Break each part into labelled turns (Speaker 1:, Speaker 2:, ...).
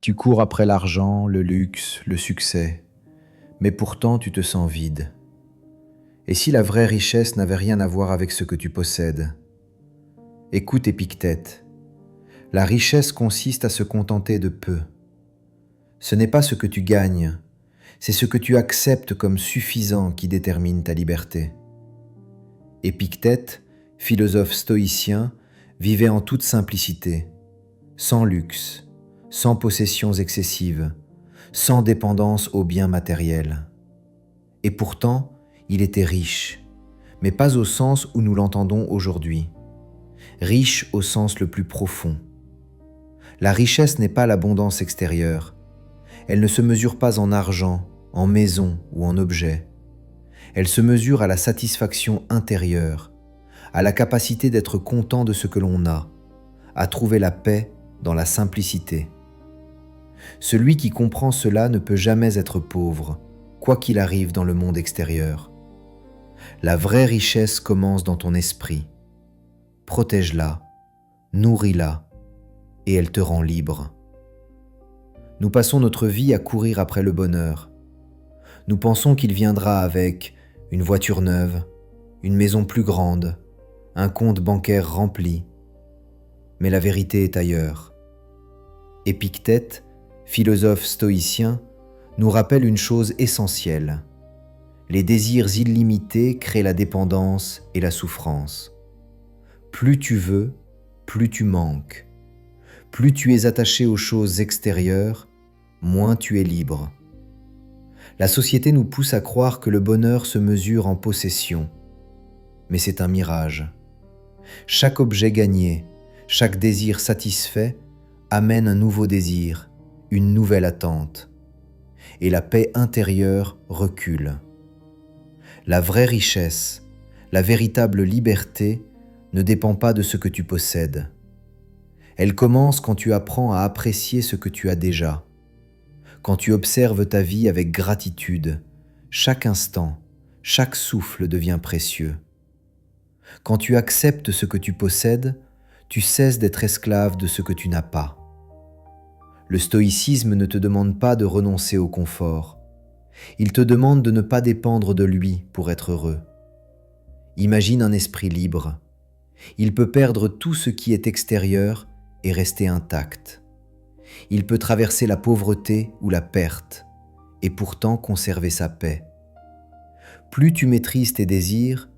Speaker 1: Tu cours après l'argent, le luxe, le succès, mais pourtant tu te sens vide. Et si la vraie richesse n'avait rien à voir avec ce que tu possèdes? Écoute Épictète, la richesse consiste à se contenter de peu. Ce n'est pas ce que tu gagnes, c'est ce que tu acceptes comme suffisant qui détermine ta liberté. Épictète, philosophe stoïcien, vivait en toute simplicité, sans luxe, sans possessions excessives, sans dépendance aux biens matériels. Et pourtant, il était riche, mais pas au sens où nous l'entendons aujourd'hui. Riche au sens le plus profond. La richesse n'est pas l'abondance extérieure. Elle ne se mesure pas en argent, en maison ou en objets. Elle se mesure à la satisfaction intérieure, à la capacité d'être content de ce que l'on a, à trouver la paix dans la simplicité. Celui qui comprend cela ne peut jamais être pauvre, quoi qu'il arrive dans le monde extérieur. La vraie richesse commence dans ton esprit. Protège-la, nourris-la, et elle te rend libre. Nous passons notre vie à courir après le bonheur. Nous pensons qu'il viendra avec une voiture neuve, une maison plus grande, un compte bancaire rempli. Mais la vérité est ailleurs. Épictète, philosophe stoïcien, nous rappelle une chose essentielle. Les désirs illimités créent la dépendance et la souffrance. Plus tu veux, plus tu manques. Plus tu es attaché aux choses extérieures, moins tu es libre. La société nous pousse à croire que le bonheur se mesure en possession. Mais c'est un mirage. Chaque objet gagné, chaque désir satisfait amène un nouveau désir, une nouvelle attente. Et la paix intérieure recule. La vraie richesse, la véritable liberté ne dépend pas de ce que tu possèdes. Elle commence quand tu apprends à apprécier ce que tu as déjà, quand tu observes ta vie avec gratitude, chaque instant, chaque souffle devient précieux. Quand tu acceptes ce que tu possèdes, tu cesses d'être esclave de ce que tu n'as pas. Le stoïcisme ne te demande pas de renoncer au confort. Il te demande de ne pas dépendre de lui pour être heureux. Imagine un esprit libre. Il peut perdre tout ce qui est extérieur et rester intact. Il peut traverser la pauvreté ou la perte et pourtant conserver sa paix. Plus tu maîtrises tes désirs,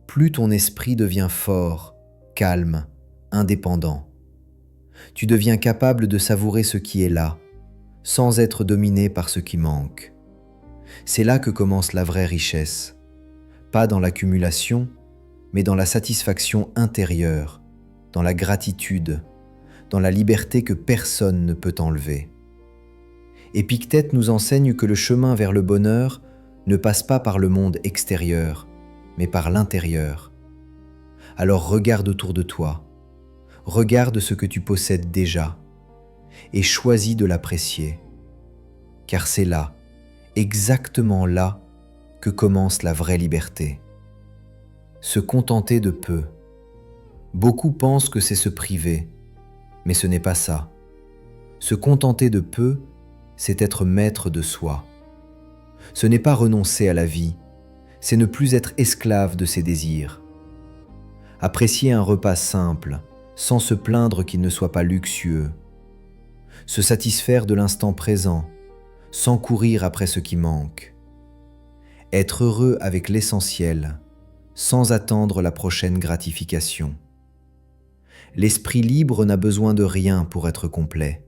Speaker 1: plus ton esprit devient fort, calme, indépendant. Tu deviens capable de savourer ce qui est là, sans être dominé par ce qui manque. C'est là que commence la vraie richesse, pas dans l'accumulation, mais dans la satisfaction intérieure, dans la gratitude, dans la liberté que personne ne peut enlever. Épictète nous enseigne que le chemin vers le bonheur ne passe pas par le monde extérieur, mais par l'intérieur. Alors regarde autour de toi, regarde ce que tu possèdes déjà, et choisis de l'apprécier, car c'est là, exactement là, que commence la vraie liberté. Se contenter de peu. Beaucoup pensent que c'est se priver, mais ce n'est pas ça. Se contenter de peu, c'est être maître de soi. Ce n'est pas renoncer à la vie, c'est ne plus être esclave de ses désirs. Apprécier un repas simple, sans se plaindre qu'il ne soit pas luxueux. Se satisfaire de l'instant présent, sans courir après ce qui manque. Être heureux avec l'essentiel, sans attendre la prochaine gratification. L'esprit libre n'a besoin de rien pour être complet.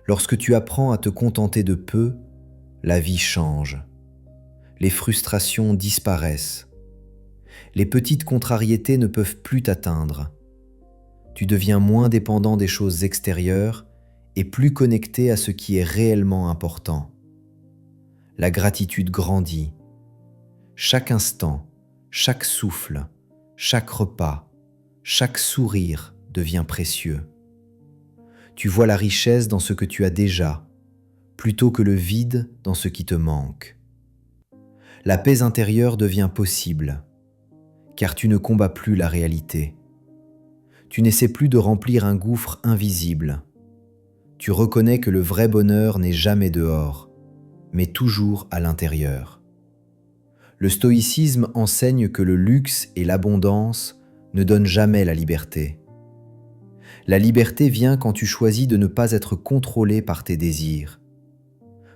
Speaker 1: Lorsque tu apprends à te contenter de peu, la vie change. Les frustrations disparaissent. Les petites contrariétés ne peuvent plus t'atteindre. Tu deviens moins dépendant des choses extérieures et plus connecté à ce qui est réellement important. La gratitude grandit. Chaque instant, chaque souffle, chaque repas, chaque sourire devient précieux. Tu vois la richesse dans ce que tu as déjà, plutôt que le vide dans ce qui te manque. La paix intérieure devient possible, car tu ne combats plus la réalité. Tu n'essaies plus de remplir un gouffre invisible. tu reconnais que le vrai bonheur n'est jamais dehors, mais toujours à l'intérieur. Le stoïcisme enseigne que le luxe et l'abondance ne donnent jamais la liberté. La liberté vient quand tu choisis de ne pas être contrôlé par tes désirs.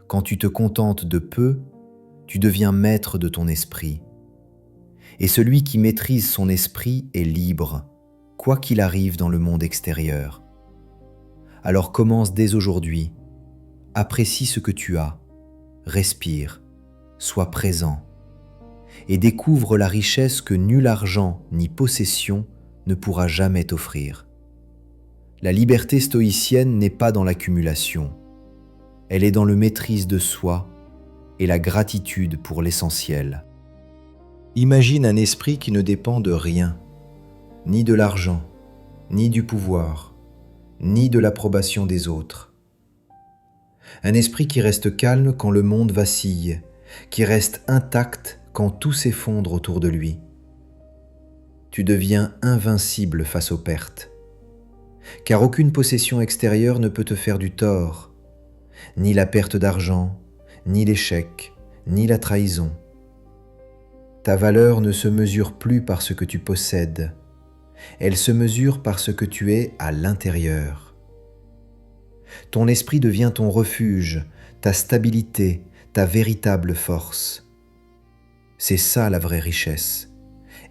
Speaker 1: Quand tu te contentes de peu, tu deviens maître de ton esprit. Et celui qui maîtrise son esprit est libre, quoi qu'il arrive dans le monde extérieur. Alors commence dès aujourd'hui, apprécie ce que tu as, respire, sois présent, et découvre la richesse que nul argent ni possession ne pourra jamais t'offrir. La liberté stoïcienne n'est pas dans l'accumulation, elle est dans le maîtrise de soi et la gratitude pour l'essentiel. Imagine un esprit qui ne dépend de rien, ni de l'argent, ni du pouvoir, ni de l'approbation des autres. Un esprit qui reste calme quand le monde vacille, qui reste intact quand tout s'effondre autour de lui. Tu deviens invincible face aux pertes, car aucune possession extérieure ne peut te faire du tort, ni la perte d'argent, ni l'échec, ni la trahison. Ta valeur ne se mesure plus par ce que tu possèdes, elle se mesure par ce que tu es à l'intérieur. Ton esprit devient ton refuge, ta stabilité, ta véritable force. C'est ça la vraie richesse,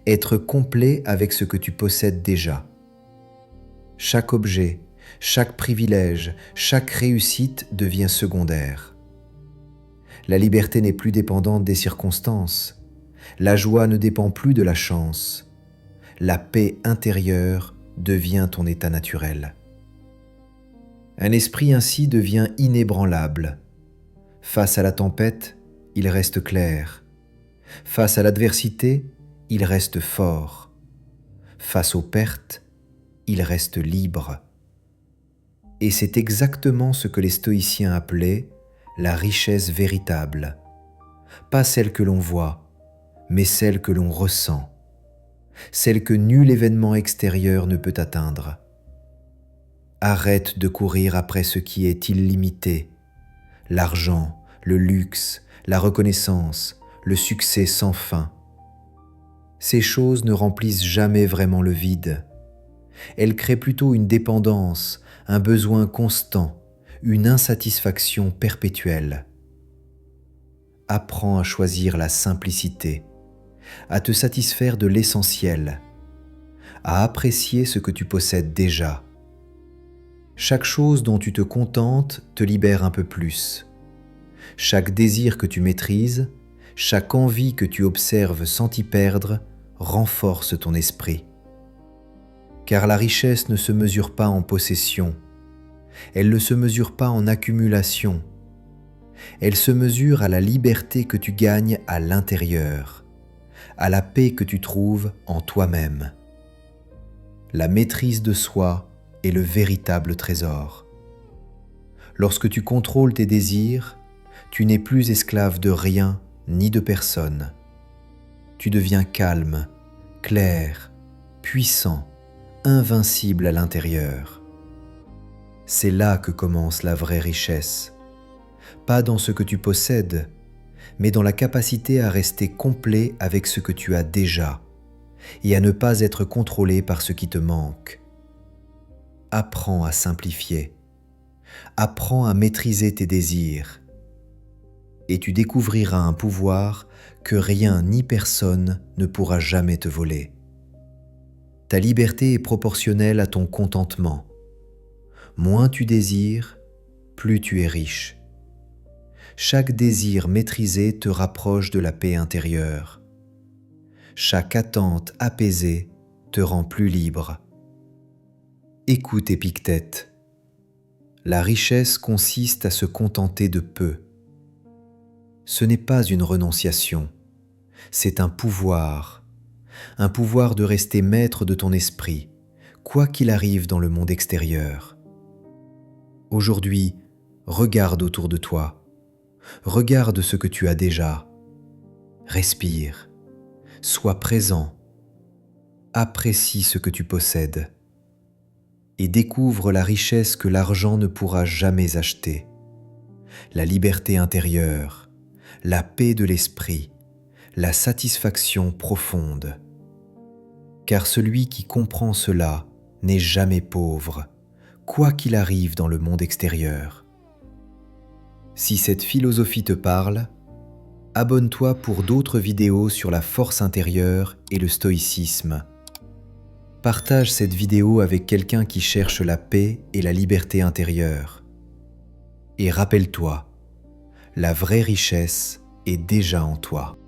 Speaker 1: être complet avec ce que tu possèdes déjà. Chaque objet, chaque privilège, chaque réussite devient secondaire. La liberté n'est plus dépendante des circonstances. La joie ne dépend plus de la chance. La paix intérieure devient ton état naturel. Un esprit ainsi devient inébranlable. Face à la tempête, il reste clair. Face à l'adversité, il reste fort. Face aux pertes, il reste libre. Et c'est exactement ce que les stoïciens appelaient la richesse véritable. Pas celle que l'on voit, mais celle que l'on ressent. Celle que nul événement extérieur ne peut atteindre. Arrête de courir après ce qui est illimité. L'argent, le luxe, la reconnaissance, le succès sans fin. Ces choses ne remplissent jamais vraiment le vide. Elles créent plutôt une dépendance, un besoin constant, une insatisfaction perpétuelle. Apprends à choisir la simplicité, à te satisfaire de l'essentiel, à apprécier ce que tu possèdes déjà. Chaque chose dont tu te contentes te libère un peu plus. Chaque désir que tu maîtrises, chaque envie que tu observes sans t'y perdre, renforce ton esprit. Car la richesse ne se mesure pas en possession, elle ne se mesure pas en accumulation, elle se mesure à la liberté que tu gagnes à l'intérieur, à la paix que tu trouves en toi-même. La maîtrise de soi est le véritable trésor. Lorsque tu contrôles tes désirs, tu n'es plus esclave de rien ni de personne. Tu deviens calme, clair, puissant, invincible à l'intérieur. C'est là que commence la vraie richesse. Pas dans ce que tu possèdes, mais dans la capacité à rester complet avec ce que tu as déjà et à ne pas être contrôlé par ce qui te manque. Apprends à simplifier. Apprends à maîtriser tes désirs. Et tu découvriras un pouvoir que rien ni personne ne pourra jamais te voler. Ta liberté est proportionnelle à ton contentement. Moins tu désires, plus tu es riche. Chaque désir maîtrisé te rapproche de la paix intérieure. Chaque attente apaisée te rend plus libre. Écoute Épictète. La richesse consiste à se contenter de peu. Ce n'est pas une renonciation, c'est un pouvoir de rester maître de ton esprit, quoi qu'il arrive dans le monde extérieur. Aujourd'hui, regarde autour de toi, regarde ce que tu as déjà, respire, sois présent, apprécie ce que tu possèdes. et découvre la richesse que l'argent ne pourra jamais acheter, la liberté intérieure, la paix de l'esprit, la satisfaction profonde. Car celui qui comprend cela n'est jamais pauvre, quoi qu'il arrive dans le monde extérieur. Si cette philosophie te parle, abonne-toi pour d'autres vidéos sur la force intérieure et le stoïcisme. Partage cette vidéo avec quelqu'un qui cherche la paix et la liberté intérieure. Et rappelle-toi, la vraie richesse est déjà en toi.